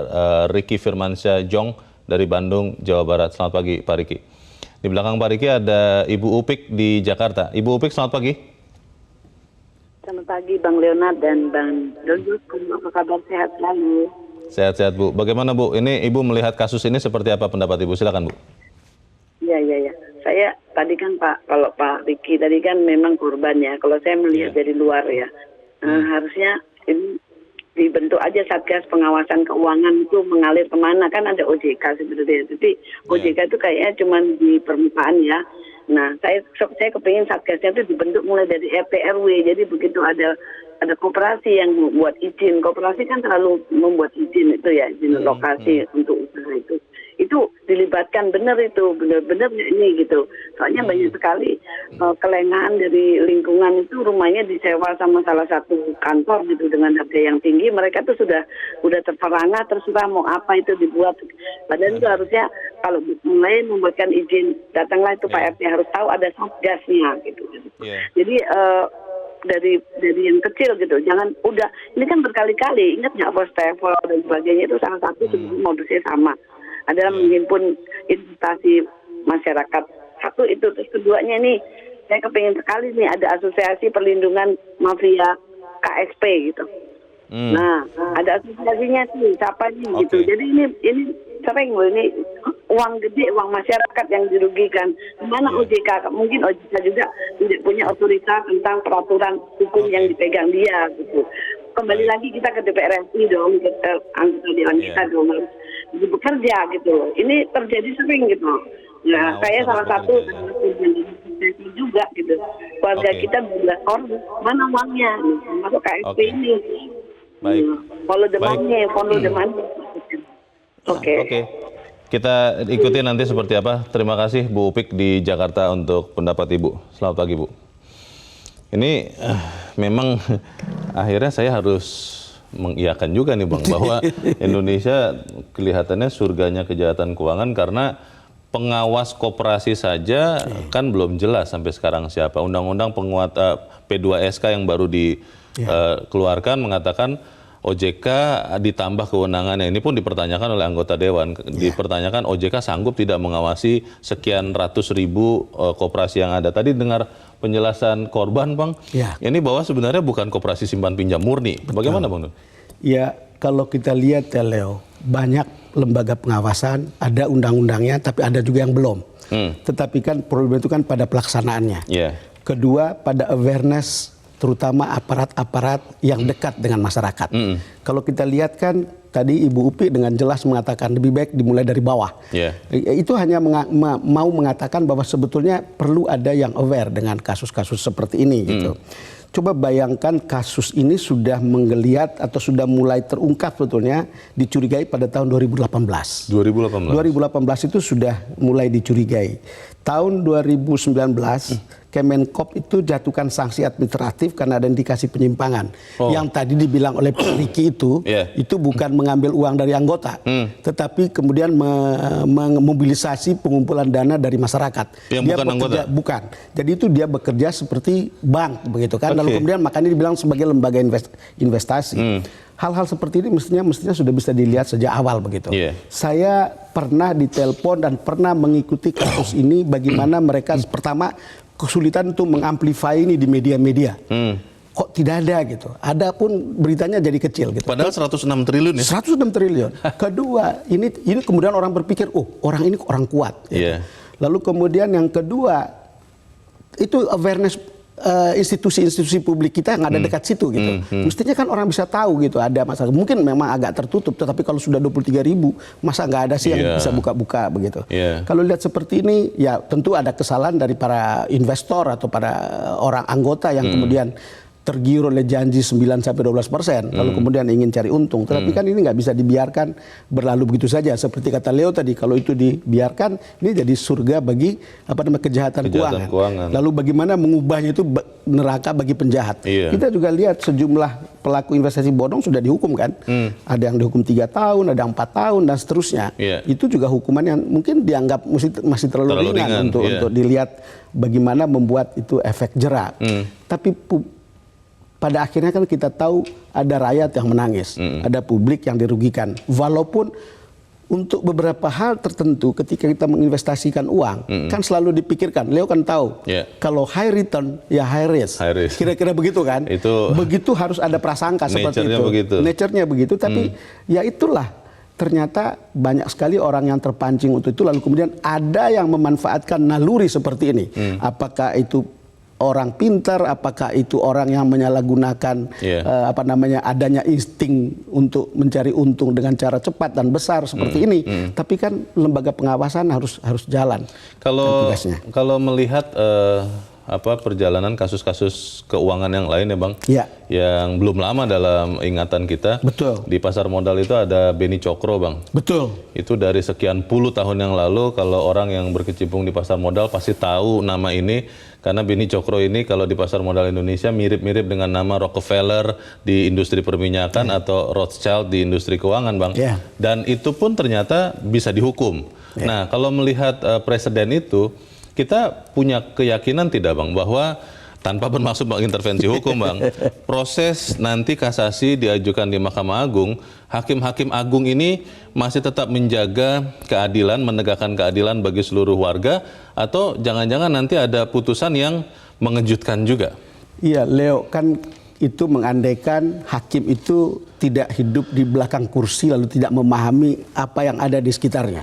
Riki Firmansyah Jong dari Bandung, Jawa Barat. Selamat pagi Pak Riki. Di belakang Pak Riki ada Ibu Upik di Jakarta. Ibu Upik, selamat pagi. Selamat pagi Bang Leonard dan Bang Doljus. Apa kabar, sehat selalu? Sehat-sehat Bu. Bagaimana Bu? Ini Ibu melihat kasus ini seperti apa pendapat Ibu? Silakan Bu. Iya. Saya tadi kan kalau Pak Riki tadi kan memang korban ya. Kalau saya melihat dari luar ya, harusnya ini dibentuk aja Satgas Pengawasan Keuangan itu mengalir kemana, kan ada OJK sebenarnya. Tapi OJK itu kayaknya cuma di permukaan ya. Nah, saya kepingin Satgasnya itu dibentuk mulai dari RT RW. Jadi begitu ada koperasi yang membuat izin, koperasi kan terlalu membuat izin itu ya, izin lokasi untuk usaha itu dilibatkan benar ini gitu. Soalnya banyak sekali kelengahan dari lingkungan itu, rumahnya disewa sama salah satu kantor gitu dengan harga yang tinggi, mereka tuh sudah terperangah, terserah mau apa itu dibuat. Padahal itu harusnya kalau mulai membuatkan izin, datanglah itu Pak RT harus tahu ada satgasnya gitu. Jadi dari yang kecil gitu, jangan udah ini kan berkali-kali, ingat nggak first travel dan sebagainya, itu salah satu modusnya sama, adalah menghimpun investasi masyarakat. Satu itu, terus keduanya nih saya kepingin sekali nih ada asosiasi perlindungan mafia KSP gitu. Nah, ada asosiasinya sih, siapa nih gitu. Jadi ini sering loh, ini uang gede, uang masyarakat yang dirugikan. Mana OJK? Mungkin OJK juga tidak punya otoritas tentang peraturan hukum yang dipegang dia gitu. Kembali lagi kita ke DPR RI dong, ke anggota dewan kita dong, harus bekerja gitu loh. Ini terjadi sering gitu. Nah, saya salah satu juga gitu. Keluarga kita 12 orang, mana uangnya? Masuk KSP ini. Follow the money. Oke. Kita ikuti nanti seperti apa. Terima kasih Bu Upik di Jakarta untuk pendapat Ibu. Selamat pagi Bu. Ini memang akhirnya saya harus mengiyakan juga nih Bang, bahwa Indonesia kelihatannya surganya kejahatan keuangan karena pengawas koperasi saja kan belum jelas sampai sekarang siapa. Undang-undang penguat P2SK yang baru dikeluarkan mengatakan OJK ditambah kewenangannya. Ini pun dipertanyakan oleh anggota Dewan. Dipertanyakan OJK sanggup tidak mengawasi sekian ratus ribu koperasi yang ada. Tadi dengar penjelasan korban Bang, ini bahwa sebenarnya bukan koperasi simpan pinjam murni. Bagaimana Bang? Ya, kalau kita lihat ya Leo, banyak lembaga pengawasan, ada undang-undangnya, tapi ada juga yang belum. Tetapi kan problem itu kan pada pelaksanaannya. Kedua, pada awareness, terutama aparat-aparat yang dekat dengan masyarakat. Kalau kita lihat kan tadi Ibu Upi dengan jelas mengatakan lebih baik dimulai dari bawah. Itu hanya mau mengatakan bahwa sebetulnya perlu ada yang aware dengan kasus-kasus seperti ini gitu. Coba bayangkan kasus ini sudah menggeliat atau sudah mulai terungkap sebetulnya dicurigai pada tahun 2018. 2018 itu sudah mulai dicurigai. Tahun 2019 Kemenkop itu jatuhkan sanksi administratif karena ada indikasi penyimpangan. Yang tadi dibilang oleh Pak Riki itu bukan mengambil uang dari anggota, tetapi kemudian memobilisasi pengumpulan dana dari masyarakat. Yang dia bukan anggota? Bukan. Jadi itu dia bekerja seperti bank begitu kan. Lalu kemudian makanya dibilang sebagai lembaga investasi. Hal-hal seperti ini mestinya sudah bisa dilihat sejak awal begitu. Saya pernah ditelepon dan pernah mengikuti kasus ini bagaimana mereka pertama kesulitan untuk mengamplify ini di media-media. Kok tidak ada gitu. Ada pun beritanya jadi kecil gitu. Padahal 106 triliun ya? 106 triliun. Kedua, ini kemudian orang berpikir, oh orang ini orang kuat. Gitu. Lalu kemudian yang kedua, itu awareness institusi-institusi publik kita yang ada dekat situ gitu. Mestinya kan orang bisa tahu gitu ada masalah. Mungkin memang agak tertutup, tetapi kalau sudah 23.000 masa nggak ada sih yang bisa buka-buka begitu. Kalau lihat seperti ini ya tentu ada kesalahan dari para investor atau para orang anggota yang kemudian tergiur oleh janji 9-12%, lalu kemudian ingin cari untung. Tetapi kan ini nggak bisa dibiarkan berlalu begitu saja. Seperti kata Leo tadi, kalau itu dibiarkan, ini jadi surga bagi kejahatan keuangan. Lalu bagaimana mengubahnya itu neraka bagi penjahat. Kita juga lihat sejumlah pelaku investasi bodong sudah dihukum kan. Ada yang dihukum 3 tahun, ada 4 tahun dan seterusnya. Itu juga hukuman yang mungkin dianggap masih terlalu ringan untuk dilihat bagaimana membuat itu efek jera. Tapi pada akhirnya kan kita tahu ada rakyat yang menangis, ada publik yang dirugikan. Walaupun untuk beberapa hal tertentu ketika kita menginvestasikan uang, kan selalu dipikirkan, Leo kan tahu, kalau high return ya high risk. Kira-kira begitu kan? Begitu harus ada prasangka seperti itu. Nature-nya begitu, tapi ya itulah. Ternyata banyak sekali orang yang terpancing untuk itu, lalu kemudian ada yang memanfaatkan naluri seperti ini. Apakah itu orang pintar, apakah itu orang yang menyalahgunakan adanya insting untuk mencari untung dengan cara cepat dan besar seperti ini. Tapi kan lembaga pengawasan harus jalan. Kalau melihat perjalanan kasus-kasus keuangan yang lain ya Bang, yang belum lama dalam ingatan kita. Di pasar modal itu ada Beni Cokro Bang. Itu dari sekian puluh tahun yang lalu, kalau orang yang berkecimpung di pasar modal pasti tahu nama ini. Karena Beni Cokro ini kalau di pasar modal Indonesia mirip-mirip dengan nama Rockefeller di industri perminyakan atau Rothschild di industri keuangan Bang. Dan itu pun ternyata bisa dihukum. Nah kalau melihat presiden itu, kita punya keyakinan tidak Bang bahwa tanpa bermaksud intervensi hukum Bang, proses nanti kasasi diajukan di Mahkamah Agung, hakim-hakim agung ini masih tetap menjaga keadilan, menegakkan keadilan bagi seluruh warga, atau jangan-jangan nanti ada putusan yang mengejutkan juga? Iya Leo, kan itu mengandaikan hakim itu tidak hidup di belakang kursi lalu tidak memahami apa yang ada di sekitarnya.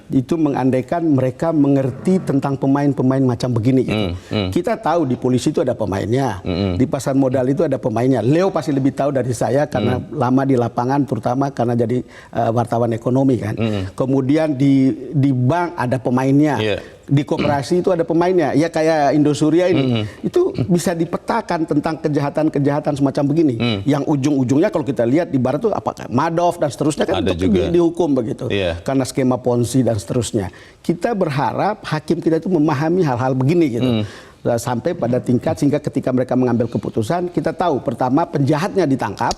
Itu mengandaikan mereka mengerti tentang pemain-pemain macam begini gitu. Kita tahu di polisi itu ada pemainnya, di pasar modal itu ada pemainnya. Leo pasti lebih tahu dari saya karena lama di lapangan, terutama karena jadi wartawan ekonomi kan. Kemudian di bank ada pemainnya. Di koperasi itu ada pemainnya, ya kayak Indosuria ini, itu bisa dipetakan tentang kejahatan-kejahatan semacam begini, yang ujung-ujungnya kalau kita lihat di barat itu apakah Madoff dan seterusnya kan dihukum begitu, karena skema Ponzi dan seterusnya. Kita berharap hakim kita itu memahami hal-hal begini gitu, sampai pada tingkat sehingga ketika mereka mengambil keputusan, kita tahu pertama penjahatnya ditangkap,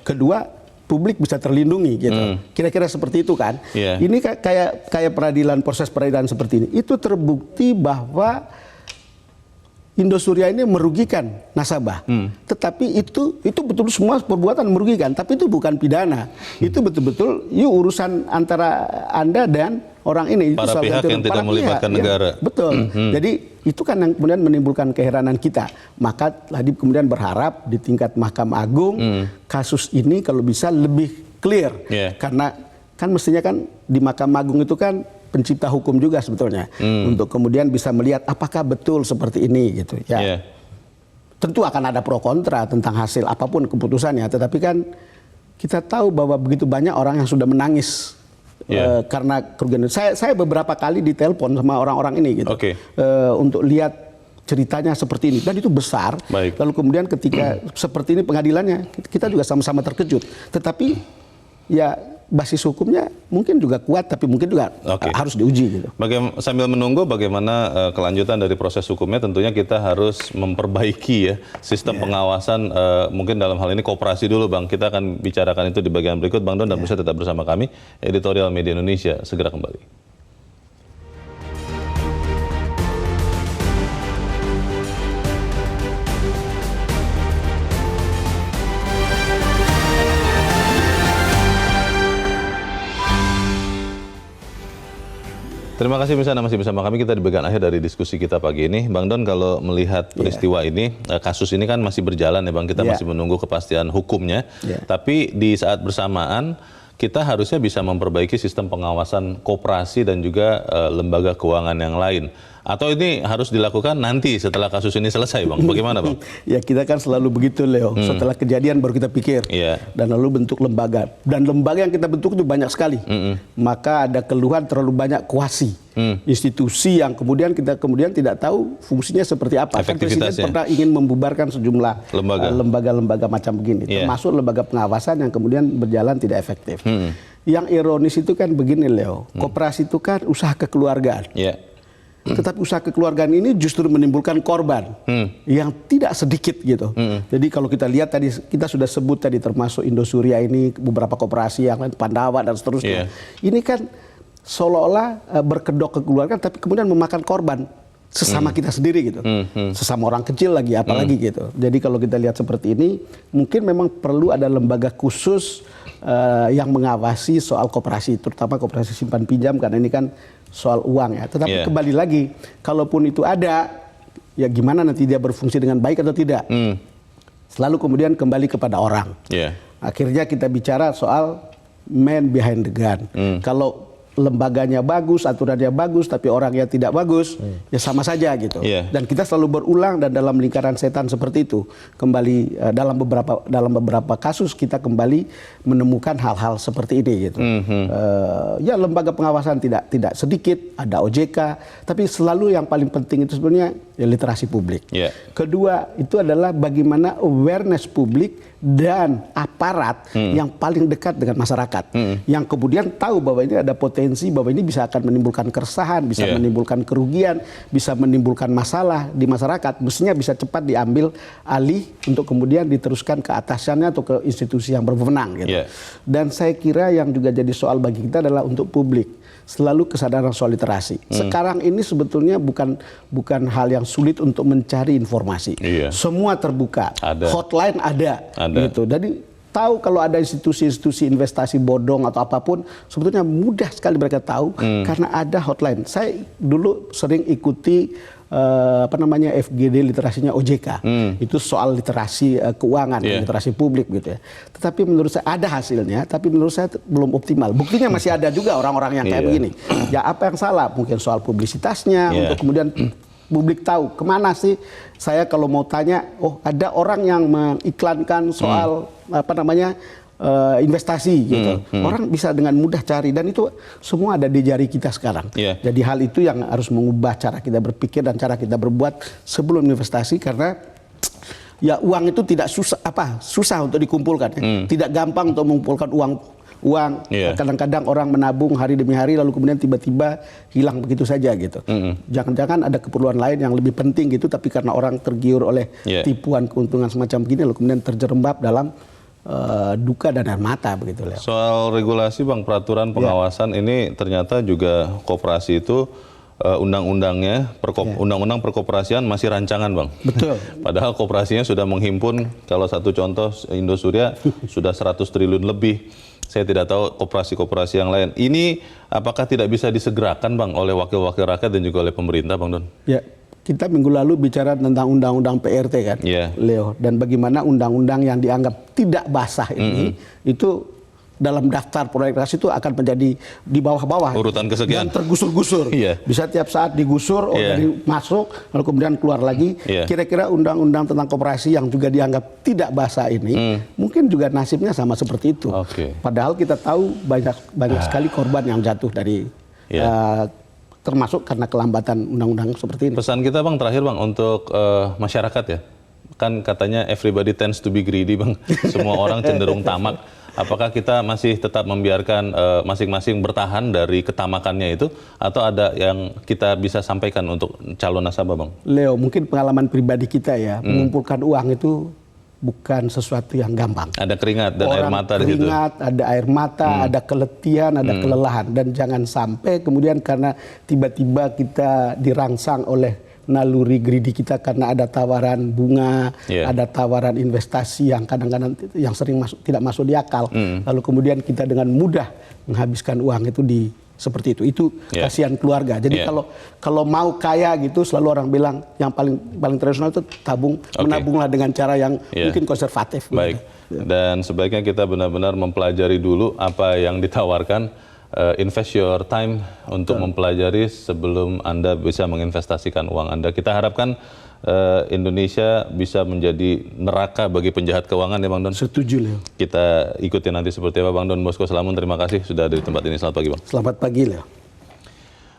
kedua publik bisa terlindungi gitu. Kira-kira seperti itu kan. Ini kayak proses peradilan seperti ini. Itu terbukti bahwa Indosuria ini merugikan nasabah. Tetapi itu betul semua perbuatan merugikan, tapi itu bukan pidana. Itu betul-betul urusan antara Anda dan orang ini. Para pihak yang tidak melibatkan negara. Betul. Jadi itu kan yang kemudian menimbulkan keheranan kita. Maka tadi kemudian berharap di tingkat Mahkamah Agung kasus ini kalau bisa lebih clear. Karena kan mestinya kan di Mahkamah Agung itu kan pencipta hukum juga sebetulnya, untuk kemudian bisa melihat apakah betul seperti ini gitu ya. Tentu akan ada pro kontra tentang hasil apapun keputusannya, tetapi kan kita tahu bahwa begitu banyak orang yang sudah menangis karena kerugian. Saya beberapa kali ditelepon sama orang-orang ini gitu, untuk lihat ceritanya seperti ini, dan itu besar. Lalu kemudian ketika seperti ini pengadilannya, kita juga sama-sama terkejut. Tetapi ya basis hukumnya mungkin juga kuat, tapi mungkin juga harus diuji gitu. Sambil menunggu bagaimana kelanjutan dari proses hukumnya, tentunya kita harus memperbaiki ya sistem pengawasan, mungkin dalam hal ini koperasi dulu Bang. Kita akan bicarakan itu di bagian berikut. Bang Don dan Musa tetap bersama kami, Editorial Media Indonesia segera kembali. Terima kasih Misana, masih bersama kami. Kita di bagian akhir dari diskusi kita pagi ini. Bang Don, kalau melihat peristiwa ini, kasus ini kan masih berjalan ya Bang, kita masih menunggu kepastian hukumnya. Tapi di saat bersamaan, kita harusnya bisa memperbaiki sistem pengawasan koperasi dan juga lembaga keuangan yang lain. Atau ini harus dilakukan nanti setelah kasus ini selesai Bang? Bagaimana Bang? Ya kita kan selalu begitu Leo, setelah kejadian baru kita pikir. Dan lalu bentuk lembaga. Dan lembaga yang kita bentuk itu banyak sekali. Maka ada keluhan terlalu banyak kuasi. Institusi yang kemudian kita tidak tahu fungsinya seperti apa. Kan Presiden pernah ingin membubarkan sejumlah lembaga-lembaga macam begini. Termasuk lembaga pengawasan yang kemudian berjalan tidak efektif. Yang ironis itu kan begini Leo, koperasi itu kan usaha kekeluargaan. Tetapi usaha kekeluargaan ini justru menimbulkan korban yang tidak sedikit gitu. Jadi kalau kita lihat tadi, kita sudah sebut tadi termasuk Indosuria ini, beberapa koperasi yang lain, Pandawa dan seterusnya. Ini kan seolah-olah berkedok kekeluargaan tapi kemudian memakan korban sesama kita sendiri gitu. Sesama orang kecil lagi, apalagi gitu. Jadi kalau kita lihat seperti ini, mungkin memang perlu ada lembaga khusus yang mengawasi soal koperasi, terutama koperasi simpan pinjam, karena ini kan soal uang ya. Tetapi kembali lagi, kalaupun itu ada, ya gimana nanti dia berfungsi dengan baik atau tidak. Selalu kemudian kembali kepada orang. Akhirnya kita bicara soal man behind the gun. Kalau lembaganya bagus, aturannya bagus, tapi orangnya tidak bagus, ya sama saja gitu. Dan kita selalu berulang dan dalam lingkaran setan seperti itu. Kembali dalam beberapa kasus kita kembali menemukan hal-hal seperti ini gitu. Ya lembaga pengawasan tidak sedikit, ada OJK, tapi selalu yang paling penting itu sebenarnya ya literasi publik. Kedua itu adalah bagaimana awareness publik dan aparat yang paling dekat dengan masyarakat, yang kemudian tahu bahwa ini ada potensi, bahwa ini bisa akan menimbulkan keresahan, bisa menimbulkan kerugian, bisa menimbulkan masalah di masyarakat, mestinya bisa cepat diambil alih untuk kemudian diteruskan ke atasannya atau ke institusi yang berwenang gitu. Dan saya kira yang juga jadi soal bagi kita adalah untuk publik, selalu kesadaran soal literasi. Sekarang ini sebetulnya bukan hal yang sulit untuk mencari informasi. Semua terbuka, hotline ada. Gitu. Jadi tahu kalau ada institusi-institusi investasi bodong atau apapun, sebetulnya mudah sekali mereka tahu karena ada hotline. Saya dulu sering ikuti FGD literasinya OJK. Itu soal literasi keuangan, literasi publik gitu ya. Tetapi menurut saya ada hasilnya, tapi menurut saya belum optimal. Buktinya masih ada juga orang-orang yang kayak begini. Ya apa yang salah? Mungkin soal publisitasnya, untuk kemudian publik tahu kemana sih saya kalau mau tanya, oh ada orang yang mengiklankan soal investasi gitu. Orang bisa dengan mudah cari, dan itu semua ada di jari kita sekarang. Jadi hal itu yang harus mengubah cara kita berpikir dan cara kita berbuat sebelum investasi, karena ya uang itu tidak susah untuk dikumpulkan. Tidak gampang untuk mengumpulkan uang. Kadang-kadang orang menabung hari demi hari lalu kemudian tiba-tiba hilang begitu saja gitu. Jangan-jangan ada keperluan lain yang lebih penting gitu, tapi karena orang tergiur oleh tipuan keuntungan semacam gini lalu kemudian terjerembab dalam duka dan air mata begitu. Soal regulasi Bang, peraturan pengawasan ini ternyata juga koperasi itu undang-undangnya, undang-undang perkoperasian masih rancangan Bang. Betul. Padahal koperasinya sudah menghimpun, kalau satu contoh Indosuria sudah 100 triliun lebih. Saya tidak tahu koperasi-koperasi yang lain. Ini apakah tidak bisa disegerakan Bang oleh wakil-wakil rakyat dan juga oleh pemerintah Bang Don? Ya, kita minggu lalu bicara tentang undang-undang PRT kan, Leo. Dan bagaimana undang-undang yang dianggap tidak basah ini, itu dalam daftar prolegnas itu akan menjadi di bawah-bawah. Urutan kesekian. Dan tergusur-gusur. Bisa tiap saat digusur, dari masuk, lalu kemudian keluar lagi. Kira-kira undang-undang tentang koperasi yang juga dianggap tidak basah ini, mungkin juga nasibnya sama seperti itu. Padahal kita tahu banyak sekali korban yang jatuh dari, termasuk karena kelambatan undang-undang seperti ini. Pesan kita Bang terakhir Bang untuk masyarakat ya. Kan katanya everybody tends to be greedy Bang. Semua orang cenderung tamak. Apakah kita masih tetap membiarkan masing-masing bertahan dari ketamakannya itu, atau ada yang kita bisa sampaikan untuk calon nasabah Bang? Leo, mungkin pengalaman pribadi kita ya, mengumpulkan uang itu bukan sesuatu yang gampang. Ada keringat dan air mata di situ. Ada air mata, ada keletihan, ada kelelahan, dan jangan sampai kemudian karena tiba-tiba kita dirangsang oleh naluri greedy kita karena ada tawaran bunga, ada tawaran investasi yang kadang-kadang yang sering tidak masuk di akal, lalu kemudian kita dengan mudah menghabiskan uang itu di seperti itu. Itu kasihan keluarga. Jadi kalau mau kaya gitu, selalu orang bilang yang paling tradisional itu menabunglah dengan cara yang mungkin konservatif. Baik. Dan sebaiknya kita benar-benar mempelajari dulu apa yang ditawarkan. Invest your time untuk mempelajari sebelum Anda bisa menginvestasikan uang Anda. Kita harapkan Indonesia bisa menjadi neraka bagi penjahat keuangan ya Bang Don. Setuju Leo. Kita ikuti nanti seperti apa Bang Don Bosco Salamun. Terima kasih sudah ada di tempat ini. Selamat pagi Bang. Selamat pagi Leo.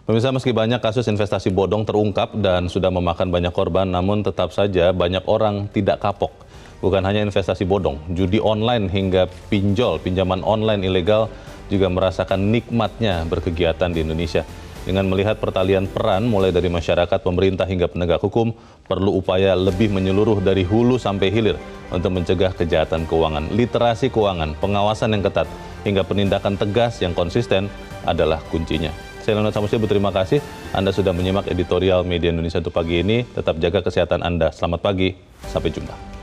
Pemirsa, meski banyak kasus investasi bodong terungkap dan sudah memakan banyak korban, namun tetap saja banyak orang tidak kapok. Bukan hanya investasi bodong, judi online hingga pinjaman online ilegal juga merasakan nikmatnya berkegiatan di Indonesia. Dengan melihat pertalian peran mulai dari masyarakat, pemerintah hingga penegak hukum, perlu upaya lebih menyeluruh dari hulu sampai hilir untuk mencegah kejahatan keuangan. Literasi keuangan, pengawasan yang ketat, hingga penindakan tegas yang konsisten adalah kuncinya. Saya Leonard Samusi berterima kasih Anda sudah menyimak editorial Media Indonesia untuk pagi ini. Tetap jaga kesehatan Anda. Selamat pagi, sampai jumpa.